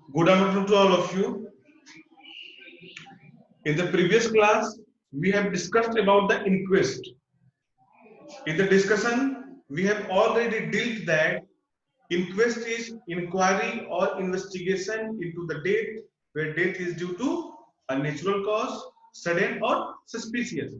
Good afternoon to all of you. In the previous class, we have discussed about the inquest. In the discussion, we have already dealt that inquest is inquiry or investigation into the death where death is due to a natural cause, sudden और suspicious.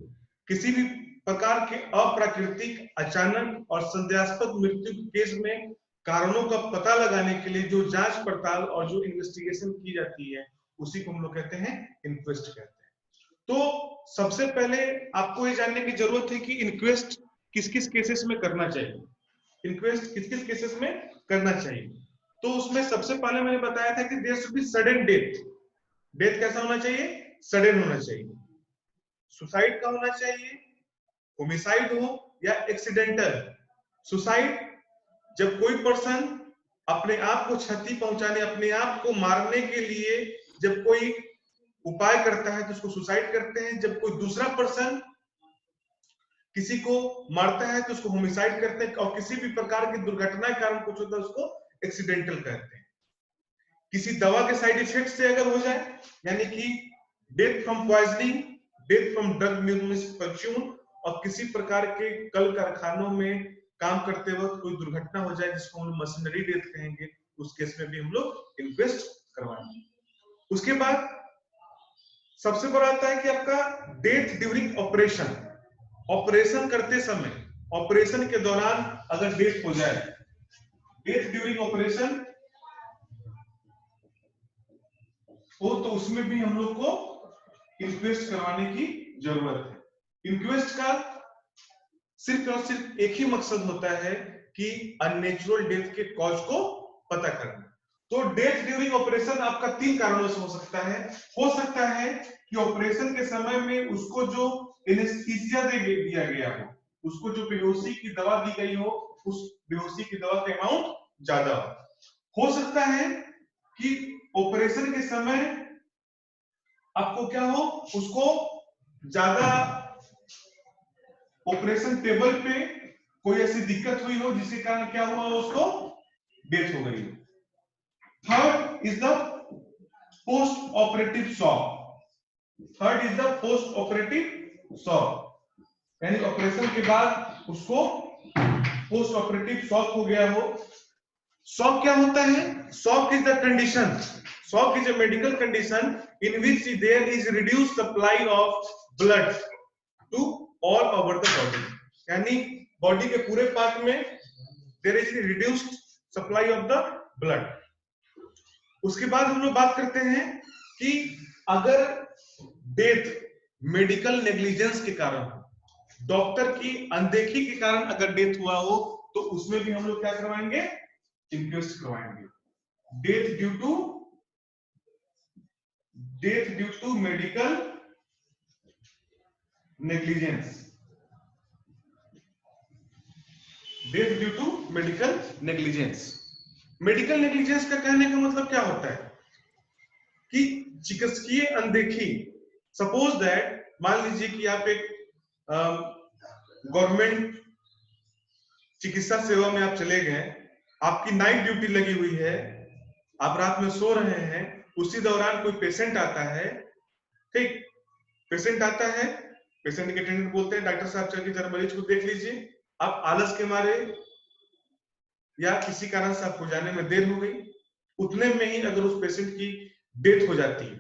किसी भी प्रकार के अप्राकृतिक, अचानक और संदेहास्पद मृत्यु के केस में कारणों का पता लगाने के लिए जो जांच पड़ताल और जो इन्वेस्टिगेशन की जाती है उसी को हम लोग कहते हैं इंक्वेस्ट कहते हैं। तो सबसे पहले आपको ये जानने की जरूरत है कि इंक्वेस्ट किस किस केसेस में करना चाहिए, इंक्वेस्ट किस किस केसेस में करना चाहिए। तो उसमें सबसे पहले मैंने बताया था कि there should be sudden death. Death कैसा होना चाहिए? सडन होना चाहिए। सुसाइड का होना चाहिए, होमिसाइड हो या एक्सीडेंटल। सुसाइड जब कोई पर्सन अपने आप को क्षति पहुंचाने, अपने आप को मारने के लिए जब कोई उपाय करता है तो उसको सुसाइड करते हैं। जब कोई दूसरा पर्सन किसी को मारता है तो उसको होमिसाइड करते हैं। और किसी भी प्रकार की दुर्घटना के कारण कुछ होता है उसको एक्सीडेंटल कहते हैं। किसी दवा के साइड इफेक्ट से अगर हो जाए, यानी कि death from poisoning, death from drug misfortune, और किसी प्रकार के कल कारखानों में काम करते वक्त कोई दुर्घटना हो जाए जिसको हम मशीनरी डेथ कहेंगे, उस केस में भी हम लोग इन्वेस्ट करवाएंगे। उसके बाद सबसे बड़ा आता है कि आपका डेथ ड्यूरिंग ऑपरेशन। ऑपरेशन करते समय, ऑपरेशन के दौरान अगर डेथ हो जाए, डेथ ड्यूरिंग ऑपरेशन हो तो उसमें भी हम लोग को इंक्वेस्ट करवाने की जरूरत है। इंक्वेस्ट का सिर्फ और सिर्फ एक ही मकसद होता है कि अननेचुरल डेथ के कॉज को पता करना। तो डेथ ड्यूरिंग ऑपरेशन आपका 3 कारणों से हो सकता है। हो सकता है कि ऑपरेशन के समय में उसको जो एनेस्थीसिया दिया गया हो, उसको जो बेहोशी की दवा दी गई हो, उस बेहोशी की दवा का अमाउंट ज्यादा हो सकता है कि ऑपरेशन के समय आपको क्या हो, उसको ज्यादा ऑपरेशन टेबल पे कोई ऐसी दिक्कत हुई हो जिसके कारण क्या हुआ, उसको डेथ हो गई। Third is the post operative shock. Third is the post operative shock, यानी ऑपरेशन के बाद उसको पोस्ट ऑपरेटिव शॉक हो गया हो। शॉक क्या होता है? Shock is the condition, shock is a medical condition in which there is reduced supply of blood to all over the body, यानी बॉडी के पूरे पार्ट में there is reduced supply of the blood। उसके बाद हम लोग बात करते हैं कि अगर डेथ मेडिकल नेग्लिजेंस के कारण, डॉक्टर की अनदेखी के कारण अगर डेथ हुआ हो तो उसमें भी हम लोग क्या करवाएंगे? इंक्वेस्ट करवाएंगे। Death due to medical negligence, death due to medical negligence. Medical negligence का कहने का मतलब क्या होता है कि चिकित्सकीय अनदेखी। सपोज दैट, मान लीजिए कि आप एक गवर्नमेंट चिकित्सा सेवा में आप चले गए, आपकी नाइट ड्यूटी लगी हुई है, आप रात में सो रहे हैं, उसी दौरान कोई पेशेंट आता है, ठीक, पेशेंट आता है, पेशेंट के अटेंडेंट बोलते हैं डॉक्टर साहब चलिए जरा मरीज को देख लीजिए। आप आलस के मारे या किसी कारण से आपको जाने में देर हो गई, उतने में ही अगर उस पेशेंट की डेथ हो जाती है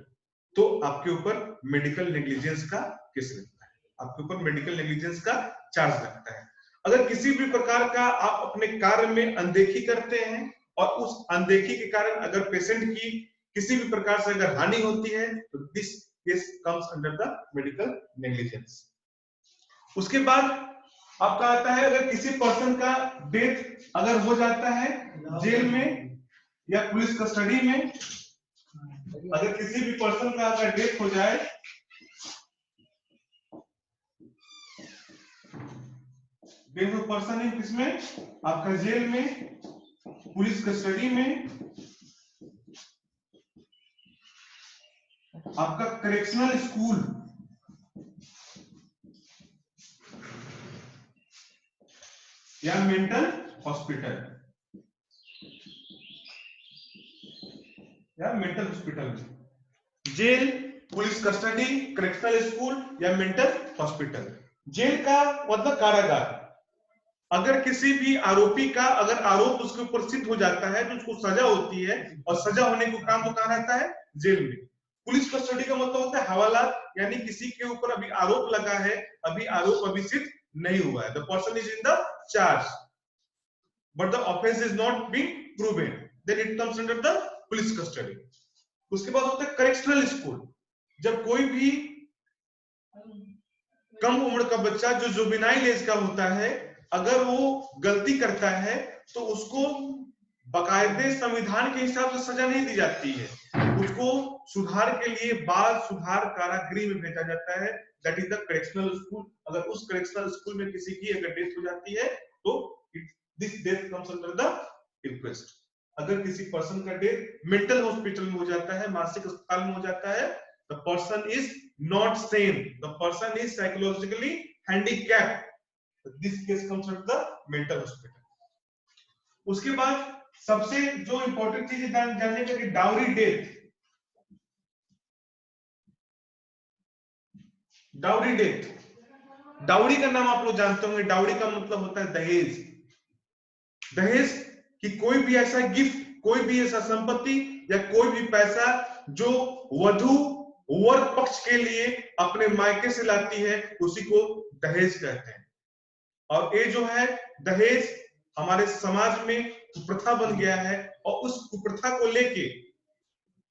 तो आपके ऊपर मेडिकल नेग्लिजेंस का केस लगता है, आपके ऊपर मेडिकल नेग्लिजेंस का चार्ज लगता है। अगर किसी भी प्रकार का आप अपने कार्य में अनदेखी करते हैं और उस अनदेखी के कारण अगर पेशेंट की किसी भी प्रकार से अगर हानि होती है तो this case comes under the medical negligence. उसके बाद आपका आता है अगर किसी पर्सन का डेथ अगर हो जाता है जेल में या पुलिस कस्टडी में, अगर किसी भी पर्सन का अगर डेथ हो जाए, डेथ ऑफ पर्सन है किसमें? आपका जेल में, पुलिस कस्टडी में, आपका करेक्शनल स्कूल, या मेंटल हॉस्पिटल। या मेंटल हॉस्पिटल में। Jail, police custody, correctional school या मेंटल हॉस्पिटल। जेल का मतलब कारागार। अगर किसी भी आरोपी का अगर आरोप उसके ऊपर सिद्ध हो जाता है तो उसको सजा होती है, और सजा होने को काम वो कहां रहता है? जेल में। पुलिस कस्टडी का मतलब होता है हवालात, यानी किसी के ऊपर अभी आरोप लगा है, अभी आरोप अभी सिद्ध नहीं हुआ है, the person is in the charge but the offence is not being proven, then it comes under the police custody. उसके बाद होता है करेक्शनल स्कूल। जब कोई भी कम उम्र का बच्चा जो जुवेनाइल एज का होता है, अगर वो गलती करता है तो उसको बाकायदे संविधान के हिसाब से सजा नहीं दी जाती है, उसको सुधार के लिए बाल सुधार कारागृह में भेजा जाता है, that is the correctional school. अगर उस करेक्शनल स्कूल में किसी की अगर डेथ हो जाती है तो this death comes under the inquest. अगर किसी पर्सन का डेथ मेंटल हॉस्पिटल में हो जाता है, मानसिक अस्पताल में हो जाता है, the person is not Sen, the person is psychologically handicapped, this case comes under the mental hospital. उसके बाद सबसे जो इंपॉर्टेंट चीज जानने का कि dowry death. Dowry death, dowry का नाम आप लोग जानते होंगे, डाउरी का मतलब होता है दहेज। दहेज कि कोई भी ऐसा गिफ्ट, कोई भी ऐसा संपत्ति या कोई भी पैसा जो वधु वर पक्ष के लिए अपने मायके से लाती है, उसी को दहेज कहते हैं। और ये जो है दहेज हमारे समाज में कुप्रथा बन गया है, और उस कुप्रथा को लेके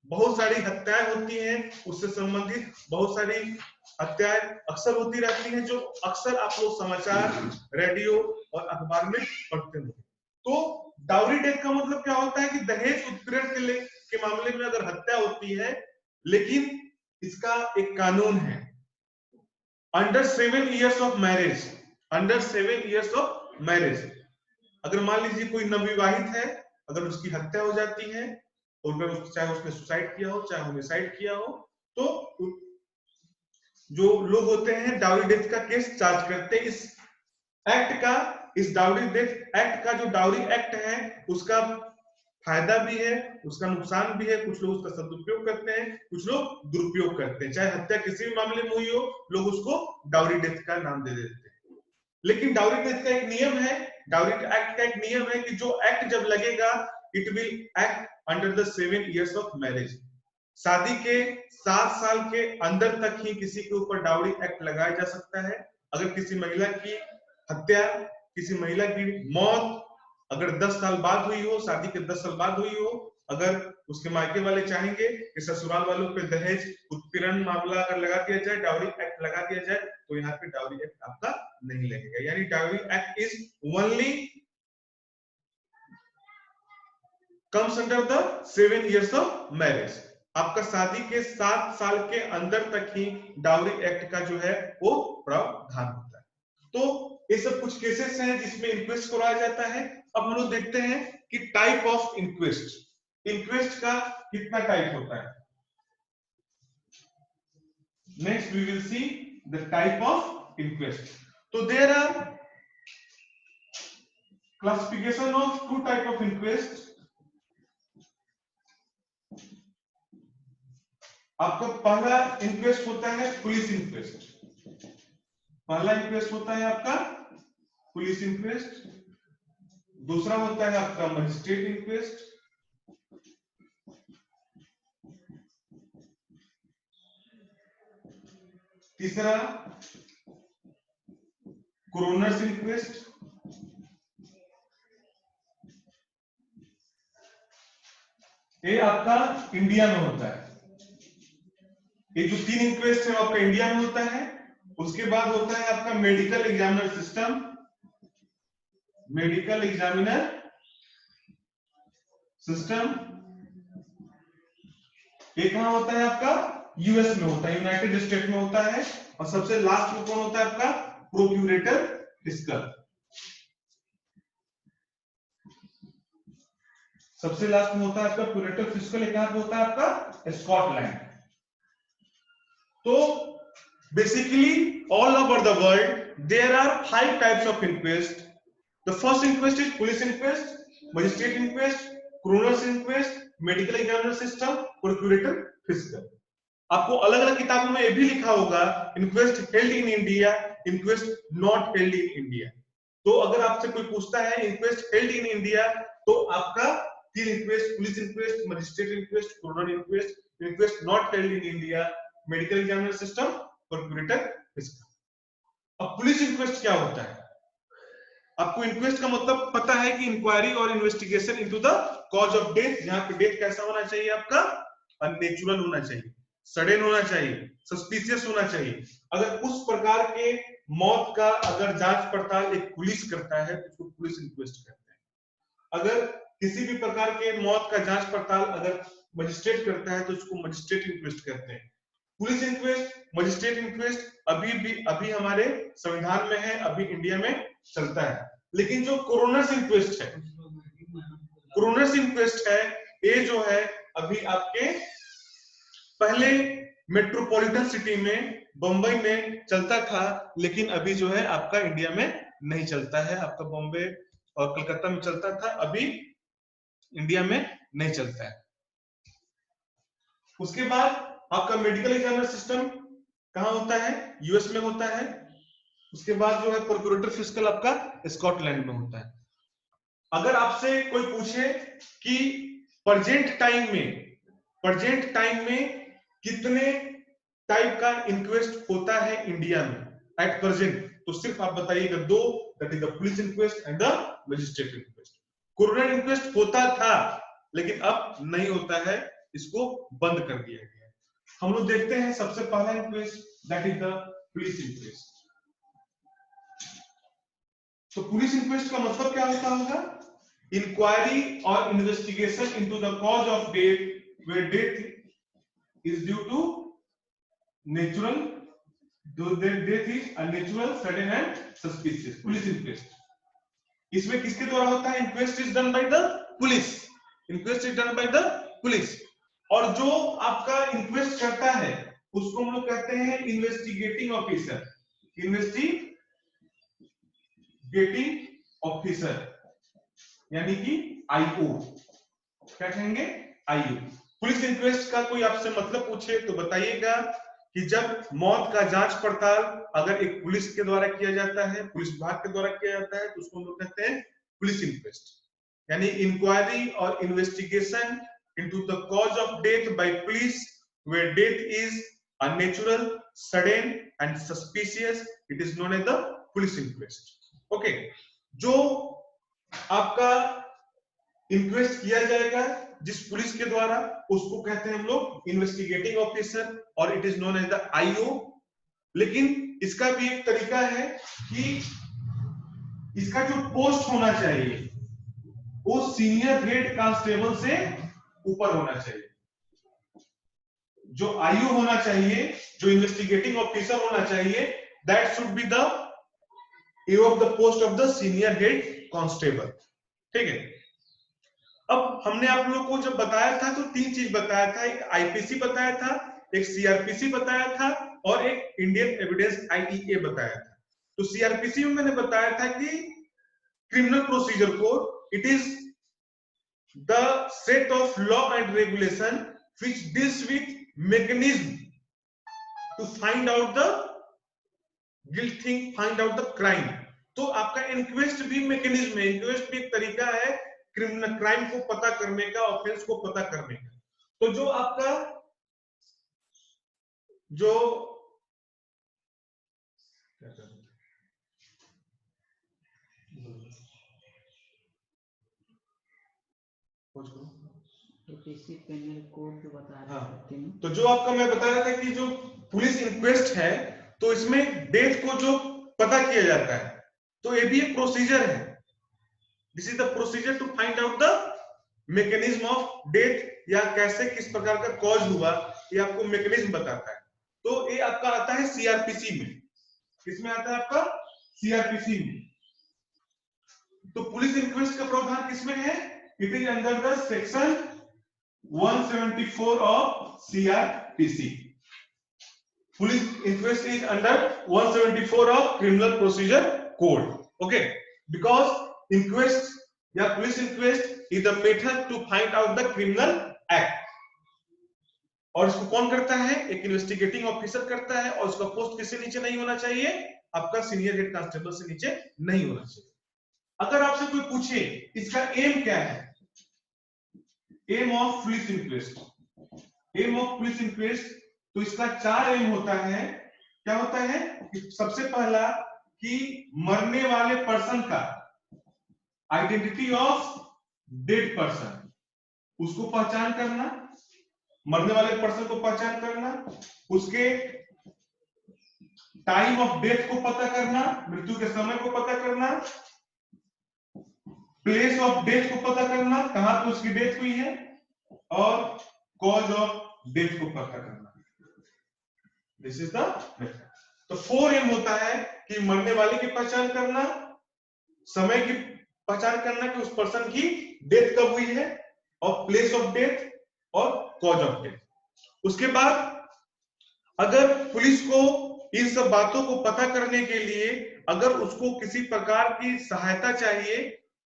बहुत सारी हत्याएं होती हैं, उससे संबंधित बहुत सारी हत्याएं अक्सर होती रहती हैं, जो अक्सर आप लोग समाचार, रेडियो और अखबार में पढ़ते होंगे। तो डाउरी डेथ का मतलब क्या होता है कि दहेज उत्पीड़न के मामले में अगर हत्या होती है, लेकिन इसका एक कानून है, under 7 years of marriage, under 7 years of marriage. अगर मान लीजिए कोई नवविवाहित है, अगर उसकी हत्या हो जाती है, और चाहे उसने सुसाइड किया हो चाहे होमिसाइड किया हो, तो जो लोग होते हैं डाउरी डेथ का केस चार्ज करते हैं। इस एक्ट का, इस डाउरी डेथ एक्ट का जो डाउरी एक्ट है, उसका फायदा भी है, उसका नुकसान भी है। कुछ लोग उसका सदुपयोग करते हैं, कुछ लोग दुरुपयोग करते हैं। चाहे हत्या किसी भी मामले में हुई हो, लोग उसको डाउरी डेथ का नाम दे देते हैं। लेकिन डाउरी डेथ का एक नियम है, डाउरी एक्ट का एक नियम है कि जो एक्ट जब लगेगा, it will act under the 7 years of marriage. शादी के 7 साल के अंदर तक ही किसी के ऊपर डाउरी एक्ट लगाया जा सकता है। अगर किसी महिला की हत्या, किसी महिला की मौत अगर 10 साल बाद हुई हो, शादी के 10 साल बाद हुई हो, अगर उसके मायके वाले चाहेंगे कि ससुराल वालों पे दहेज उत्पीड़न मामला अगर लगा दिया जाए, डाउरी एक्ट लगा दिया जाए, तो यहाँ पे डाउरी एक्ट आपका नहीं लगेगा। यानी dowry act is only comes under the 7 years of marriage. आपका शादी के 7 साल के अंदर तक ही डाउरी एक्ट का जो है वो प्रावधान होता है। तो ये सब कुछ केसेस हैं जिसमें इंक्वेस्ट कराया जाता है। अब हम लोग देखते हैं कि टाइप ऑफ इंक्वेस्ट, इंक्वेस्ट का कितना टाइप होता है। Next we will see the type of inquest. तो there are classification of 2 type of inquest. आपका पहला इंक्वेस्ट होता है पुलिस इंक्वेस्ट। पहला इंक्वेस्ट होता है आपका पुलिस इंक्वेस्ट। दूसरा होता है आपका मजिस्ट्रेट इंक्वेस्ट। तीसरा क्रोनर्स इंक्वेस्ट। ये आपका इंडिया में होता है। ये जो 3 इंक्वेस्ट है वो आपका इंडिया में होता है। उसके बाद होता है आपका medical examiner system, medical examiner system. ये कहां होता है आपका? यूएस में होता है, यूनाइटेड स्टेट में होता है। और सबसे लास्ट में कौन होता है आपका? प्रोक्यूरेटर फिस्कल। सबसे लास्ट में होता है आपका प्रोक्यूरेटर फिस्कल। कहां पे होता है आपका? स्कॉटलैंड। तो basically all over the world there are 5 types of inquest. The first inquest is police inquest, magistrate inquest, coroner's inquest, medical examiner system, procurator fiscal. आपको अलग अलग किताबों में ये भी लिखा होगा inquest held in India, inquest not held in India. तो अगर आपसे कोई पूछता है इंक्वेस्ट हेल्ड इन इंडिया, तो आपका तीन inquest, police inquest, magistrate inquest, coroner inquest, inquest not held in India, medical examiner system, procurator fiscal. अब पुलिस इंक्वेस्ट क्या होता है? आपको इंक्वेस्ट का मतलब पता है कि इंक्वायरी और investigation into the cause of death, जहां पे डेथ कैसा होना चाहिए आपका, अननेचुरल होना चाहिए, सडन होना चाहिए, सस्पिशियस होना चाहिए। अगर उस प्रकार के मौत का अगर जांच पड़ताल एक पुलिस करता है तो उसको पुलिस इंक्वेस्ट कहते हैं। अगर किसी भी प्रकार के मौत का जांच पड़ताल अगर मजिस्ट्रेट करता है तो उसको मजिस्ट्रेट इंक्वेस्ट कहते हैं। पुलिस इंक्वेस्ट, मजिस्ट्रेट इंक्वेस्ट अभी हमारे संविधान में है, अभी इंडिया में चलता है। लेकिन जो कोरोनर्स इंक्वेस्ट है, कोरोनर्स इंक्वेस्ट है, ये जो है अभी आपके पहले मेट्रोपॉलिटन सिटी में, बंबई में चलता था, लेकिन अभी जो है आपका इंडिया में नहीं चलता है। आपका बॉम्बे और कलकत्ता में चलता था, अभी इंडिया में नहीं चलता है। उसके बाद आपका मेडिकल एग्जामिनर सिस्टम कहां होता है? यूएस में होता है। उसके बाद जो है प्रोक्यूरेटर फिजिकल आपका स्कॉटलैंड में होता है। अगर आपसे कोई पूछे कि प्रेजेंट टाइम में कितने टाइप का इंक्वेस्ट होता है इंडिया में एट प्रेजेंट, तो सिर्फ आप बताइएगा दो, that is the police inquest and the magistrate inquest. Coroner inquest होता था लेकिन अब नहीं होता है, इसको बंद कर दिया गया है। हम लोग देखते हैं सबसे पहला inquest, that is the police inquest. तो पुलिस इंक्वेस्ट का मतलब क्या होता होगा? इंक्वायरी और investigation into the cause of death where death is due to natural, death is unnatural, sudden and suspicious. Police inquest इसमें किसके द्वारा होता है? Inquest is done by the police, inquest is done by the police. और जो आपका inquest करता है उसको हम लोग कहते हैं इन्वेस्टिगेटिंग ऑफिसर, इन्वेस्टिगेटिंग ऑफिसर यानी कि आईओ। क्या कहेंगे? आईओ। पुलिस इंक्वेस्ट का कोई आपसे मतलब पूछे तो बताइएगा कि जब मौत का जांच पड़ताल अगर एक पुलिस के द्वारा किया जाता है, पुलिस विभाग के द्वारा किया जाता है, तो उसको हम लोग कहते हैं पुलिस इंक्वेस्ट। यानी इंक्वायरी और investigation into the cause of death by police where death is unnatural, sudden and suspicious, it is known as the police inquest. Okay, जो आपका इंक्वेस्ट किया जाएगा जिस पुलिस के द्वारा, उसको कहते हैं हम लोग इन्वेस्टिगेटिंग ऑफिसर और it is known as the IO. लेकिन इसका भी एक तरीका है कि इसका जो पोस्ट होना चाहिए वो सीनियर हेड कांस्टेबल से ऊपर होना चाहिए। जो आईओ होना चाहिए, जो इन्वेस्टिगेटिंग ऑफिसर होना चाहिए, that should be the A of the post of the senior head constable. ठीक है। अब हमने आप लोगों को जब बताया था तो तीन चीज बताया था, एक आईपीसी बताया था, एक सीआरपीसी बताया था और एक इंडियन एविडेंस आईईए बताया था। तो सीआरपीसी में मैंने बताया था कि criminal procedure code, it is the set of law and regulation which deals with mechanism to find out the guilt thing, find out the crime. तो आपका इंक्वेस्ट भी मैकेनिज्म है, इंक्वेस्ट भी एक तरीका है क्रिमिनल क्राइम को पता करने का, ऑफेंस को पता करने का। तो जो आपका जो पेनल कोड जो बता रहे हाँ, तो जो आपका मैं बता रहा था कि जो पुलिस इंक्वेस्ट है तो इसमें डेथ को जो पता किया जाता है, तो ये भी एक प्रोसीजर है। This is the procedure to find out the mechanism of death, या कैसे किस प्रकार का कॉज हुआ, ये आपको मैकेनिज्म बताता है। तो ये आपका आता है सीआरपीसी में। किसमें आता है आपका? सीआरपीसी में। तो पुलिस इंक्वेस्ट का प्रावधान किसमें है? It is under the section 174 of CrPC. Police inquest is under 174 of criminal procedure code. Okay, because inquest या police inquest is the method to find out the criminal act. और इसको कौन करता है? एक इन्वेस्टिगेटिंग ऑफिसर करता है, और उसका पोस्ट किससे नीचे नहीं होना चाहिए? आपका सीनियर हेड कांस्टेबल से नीचे नहीं होना चाहिए। अगर आपसे कोई पूछे इसका एम क्या है, aim of police inquest, aim of police inquest, तो इसका 4 एम होता है। क्या होता है? सबसे पहला कि मरने वाले पर्सन का आइडेंटिटी ऑफ डेड पर्सन, उसको पहचान करना, मरने वाले पर्सन को पहचान करना, उसके टाइम ऑफ डेथ को पता करना, मृत्यु के समय को पता करना, प्लेस ऑफ डेथ को पता करना, कहां पे उसकी डेथ हुई है, और कॉज ऑफ डेथ को पता करना। This is the method. तो 4 एम होता है कि मरने वाले की पहचान करना, समय की पहचान करना कि उस पर्सन की डेथ कब हुई है, और प्लेस ऑफ डेथ और कॉज ऑफ डेथ। उसके बाद अगर पुलिस को इन सब बातों को पता करने के लिए अगर उसको किसी प्रकार की सहायता चाहिए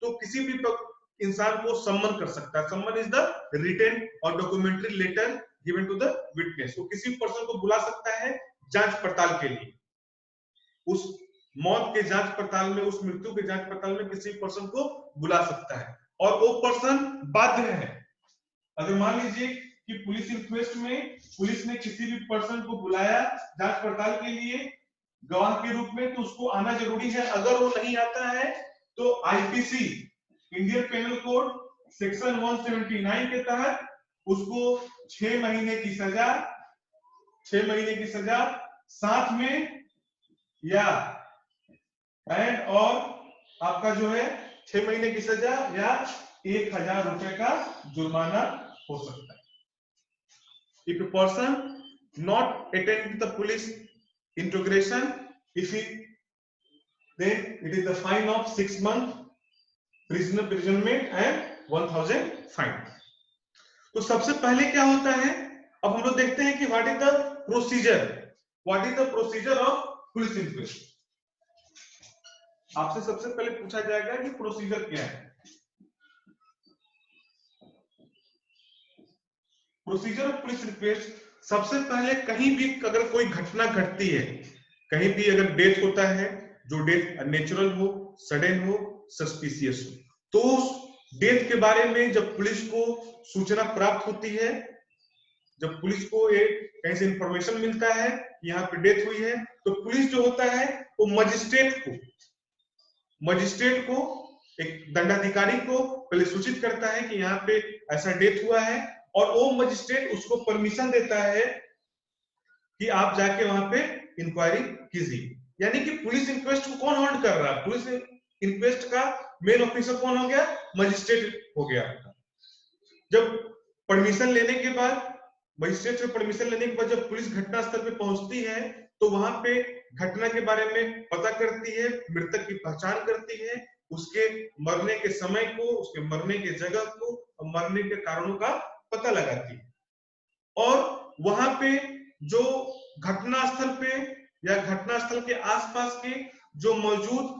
तो किसी भी इंसान को सम्मन कर सकता है। सम्मन इज द रिटन और documentary letter given to the witness. वो किसी पर्सन को बुला सकता है जांच पड़ताल के लिए, उस मौत के जांच पड़ताल में, उस मृत्यु के जांच पड़ताल में किसी पर्सन को बुला सकता है, और वो पर्सन बाध्य है। अगर मान लीजिए कि पुलिस इंक्वेस्ट में पुलिस ने किसी भी पर्सन को बुलाया जांच पड़ताल के लिए गवाह के रूप में, तो उसको आना जरूरी है। अगर वो नहीं आता है तो IPC, Indian penal code section 179 के तहत उसको 6 महीने की सजा, 6 महीने की सजा साथ में या एंड और आपका जो है 6 महीने की सजा या 1000 रुपए का जुर्माना हो सकता है। If a person not attend the police interrogation, if he, then it is the fine of 6 months prisoner imprisonment and 1000 fine। तो सबसे पहले क्या होता है, अब हम लोग देखते हैं कि what is the procedure, what is the procedure of police inquest. आपसे सबसे पहले पूछा जाएगा कि प्रोसीजर क्या है। प्रोसीजर ऑफ पुलिस इंक्वेस्ट, सबसे पहले कहीं भी अगर कोई घटना घटती है, कहीं भी अगर डेथ होता है, जो डेथ नेचुरल हो, सडन हो, सस्पिशियस हो, तो उस डेथ के बारे में जब पुलिस को सूचना प्राप्त होती है, जब पुलिस को एक कहीं से इंफॉर्मेशन मिलता है यहाँ पे डेथ हुई है, तो पुलिस जो होता है वो मजिस्ट्रेट को एक दंडाधिकारी को पहले सूचित करता है कि यहाँ पे ऐसा डेथ हुआ है, और वो मजिस्ट्रेट उसको परमिशन देता है कि आप जाके वहां पे इंक्वायरी कीजिए। यानी कि पुलिस इंक्वेस्ट को कौन होल्ड कर रहा है? पुलिस इंक्वेस्ट का मेन ऑफिसर कौन हो गया? मजिस्ट्रेट हो गया। जब परमिशन लेने के बाद, मजिस्ट्रेट से परमिशन लेने के बाद जब पुलिस घटनास्थल पे पहुंचती है तो वहां पे घटना के बारे में पता करती है, मृतक की पहचान करती है, उसके मरने के समय को, उसके मरने के जगह को और मरने के कारणों का पता लगाती है। और वहां पे जो घटनास्थल पे या घटनास्थल के आसपास के जो मौजूद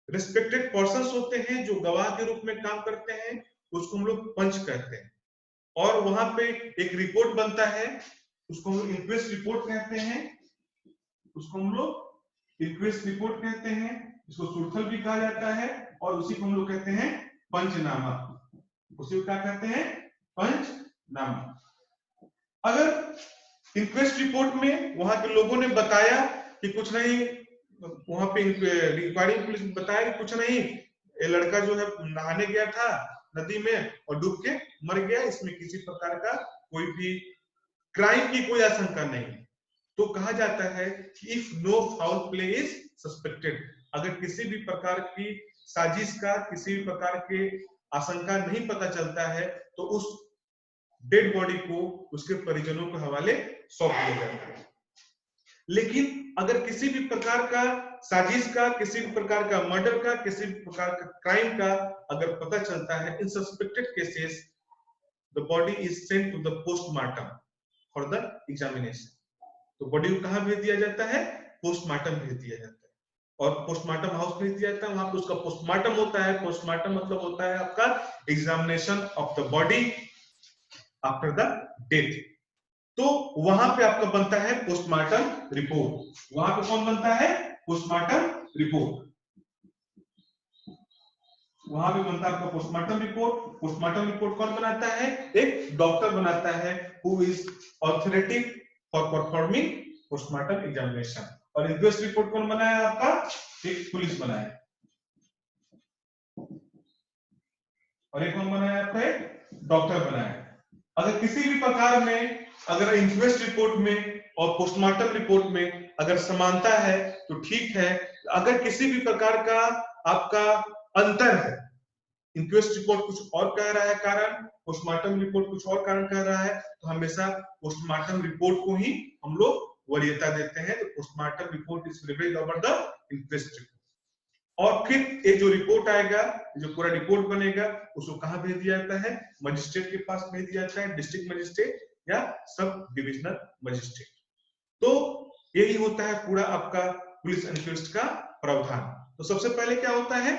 रिस्पेक्टेड पर्संस होते हैं, जो गवाह के रूप में काम करते हैं, उसको हम लोग पंच कहते हैं। और वहां पे एक रिपोर्ट बनता है, उसको हम लोग इंक्वेस्ट रिपोर्ट कहते हैं, उसको हम लोग इंक्वेस्ट रिपोर्ट कहते हैं, इसको सुरथल भी कहा जाता है, और उसी को हम लोग कहते हैं पंचनामा। उसी को क्या कहते हैं? पंचनामा। अगर इंक्वेस्ट रिपोर्ट में वहां के लोगों ने बताया कि कुछ नहीं, वहां पे इंक्वायरी पुलिस ने बताया कि कुछ नहीं, ये लड़का जो है नहाने गया था नदी में और डूब के मर गया, इसमें किसी प्रकार का कोई भी क्राइम की कोई आशंका नहीं, तो कहा जाता है कि if no foul play is suspected, अगर किसी भी प्रकार की साजिश का, किसी भी प्रकार के आशंका नहीं पता चलता है, तो उस डेड बॉडी को उसके परिजनों के हवाले सौंप दिया जाता है। लेकिन अगर किसी भी प्रकार का साजिश का, किसी भी प्रकार का मर्डर का, किसी भी प्रकार का क्राइम का अगर पता चलता है, in suspected cases the body is sent to the postmortem for the examination. तो बॉडी को कहां भेज दिया जाता है? पोस्टमार्टम भेज दिया जाता है। और पोस्टमार्टम हाउस भेज दिया जाता है, वहां पे उसका पोस्टमार्टम होता है। पोस्टमार्टम मतलब होता है आपका examination of the body after the death. तो वहां पे आपका बनता है पोस्टमार्टम रिपोर्ट। वहां पे कौन बनता है? Postmortem report. वहां पे बनता है आपका पोस्टमार्टम रिपोर्ट। पोस्टमार्टम रिपोर्ट कौन बनाता है? एक डॉक्टर बनाता है, who is authority for performing postmortem examination. और इन्क्वेस्ट रिपोर्ट कौन बनाया आपका? एक पुलिस बनाया। और एक कौन बनाया आपका? एक डॉक्टर बनाया। अगर किसी भी प्रकार में अगर इन्क्वेस्ट रिपोर्ट में और पोस्टमार्टम रिपोर्ट में अगर समानता है तो ठीक है। अगर किसी भी प्रकार का आपका अंतर है, इन्क्वेस्ट रिपोर्ट कुछ और कह रहा है कारण, पोस्टमार्टम रिपोर्ट कुछ और कारण कह रहा है, तो हमेशा पोस्टमार्टम रिपोर्ट को ही हम लोग वरीयता देते हैं। तो postmortem report is prevailed over the inquest report. और फिर ये जो रिपोर्ट आएगा, जो पूरा रिपोर्ट बनेगा, उसको कहां भेज दिया जाता है? मजिस्ट्रेट के पास भेज दिया जाता है, डिस्ट्रिक्ट मजिस्ट्रेट या सब डिविजनल मजिस्ट्रेट। तो यही होता है पूरा आपका पुलिस इन्क्वेस्ट का प्रावधान। तो सबसे पहले क्या होता है?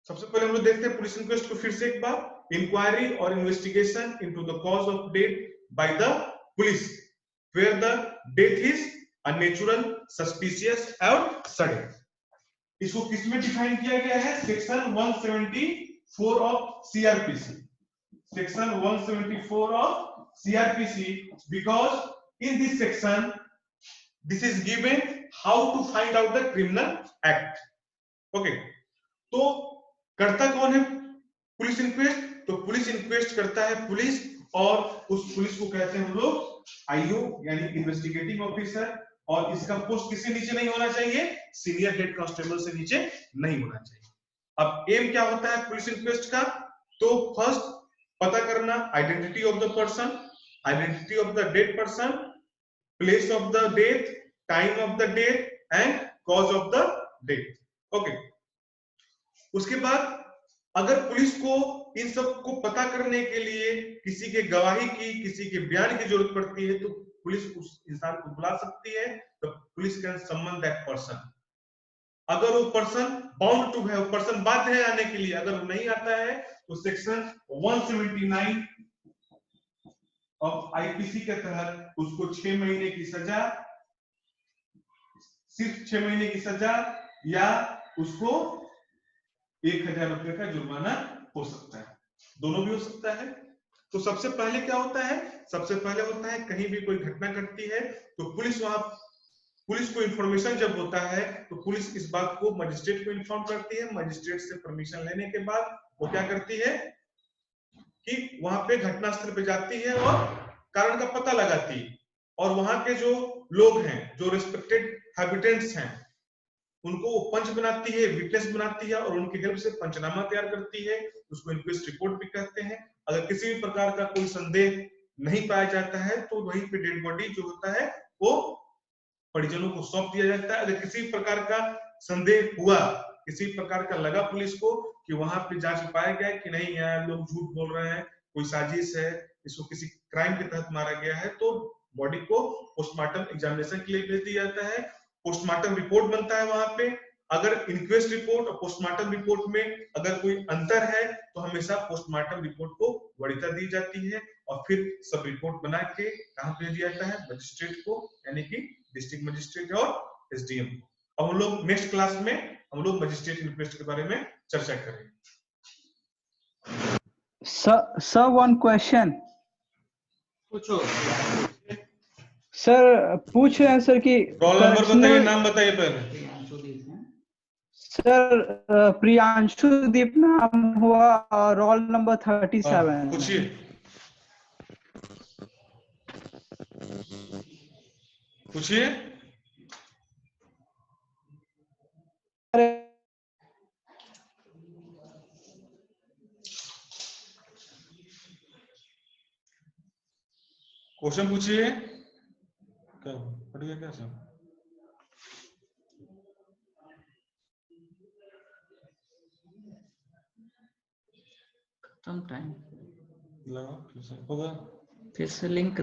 सबसे पहले हम लोग देखते हैं पुलिस इन्क्वेस्ट को फिर से एक बार। इंक्वायरी और investigation into the cause of death by the police where the death is unnatural, suspicious और सडन। इसको किसमें डिफाइन किया गया है? Section 174 of CrPC. Section 174 of CrPC, because in this section this is given how to find out the criminal act. Okay, तो करता कौन है पुलिस इंक्वेस्ट? तो पुलिस इंक्वेस्ट करता है पुलिस, और उस पुलिस को कहते हैं हम लोग आईओ यानी इन्वेस्टिगेटिंग ऑफिसर। और इसका पोस्ट किससे नीचे नहीं होना चाहिए? सीनियर हेड कांस्टेबल से नीचे नहीं होना चाहिए। अब एम क्या होता है पुलिस इंक्वेस्ट का? तो फर्स्ट पता करना identity of the person, identity of the dead person, place of the death, time of the death and cause of the death. Okay, उसके बाद अगर पुलिस को इन सब को पता करने के लिए किसी के गवाही की, किसी के बयान की जरूरत पड़ती है, तो पुलिस उस इंसान को बुला सकती है। तो police can summon that person. अगर वो पर्सन बाउंड टू है, वो पर्सन बाध्य है आने के लिए, अगर वो नहीं आता है तो सेक्शन 179 ऑफ आईपीसी के तहत उसको 6 महीने की सजा, सिर्फ 6 महीने की सजा, या उसको 1000 रुपए का जुर्माना हो सकता है। दोनों भी हो सकता है। तो सबसे पहले क्या होता है? सबसे पहले होता है कहीं भी कोई घटना घटती है तो पुलिस वहां, पुलिस को इंफॉर्मेशन जब होता है तो पुलिस इस बात को मजिस्ट्रेट को इन्फॉर्म करती है। मजिस्ट्रेट से परमिशन लेने के बाद वो क्या करती है कि वहां पे घटनास्थल पे जाती है और कारण का पता लगाती है। और वहां के जो लोग हैं, जो रिस्पेक्टेड हैबिटेंट्स हैं, उनको वो पंच बनाती है, विटनेस बनाती है, और उनकी हेल्प से पंचनामा तैयार करती है। उसको इन्क्वेस्ट रिपोर्ट भी कहते हैं। अगर किसी भी प्रकार का कोई संदेह नहीं पाया जाता है तो वहीं पे डेड बॉडी जो होता है वो परिजनों को सौंप दिया जाता है। अगर किसी प्रकार का संदेह हुआ, किसी प्रकार का लगा पुलिस को कि वहां पे जांच में पाया गया कि नहीं यार लोग झूठ बोल रहे हैं, कोई साजिश है, इसको किसी क्राइम के तहत मारा गया है, तो बॉडी को पोस्टमार्टम एग्जामिनेशन के लिए भेज दिया जाता है। पोस्टमार्टम रिपोर्ट बनता है वहां पे। अगर इंक्वेस्ट रिपोर्ट और पोस्टमार्टम रिपोर्ट में अगर कोई अंतर है तो हमेशा पोस्टमार्टम रिपोर्ट को वरीयता दी जाती है। और फिर सब रिपोर्ट बना के कहां भेज दिया जाता है? मजिस्ट्रेट को, यानी कि डिस्ट्रिक्ट मजिस्ट्रेट और एसडीएम को। अब हम लोग नेक्स्ट क्लास में हम लोग मजिस्ट्रेट इन्क्वेस्ट के बारे में चर्चा करेंगे। सर वन क्वेश्चन पूछो सर। पूछ रहे हैं सर कि रोल नंबर बताइए, नाम बताइए पहले। सर प्रियांशुदीप नाम हुआ और रोल नंबर 37। पूछिए। पूछिए। क्वेश्चन पूछिए। क्या पढ़ गया क्या सर? टाइम लगा होगा फिर से लिंक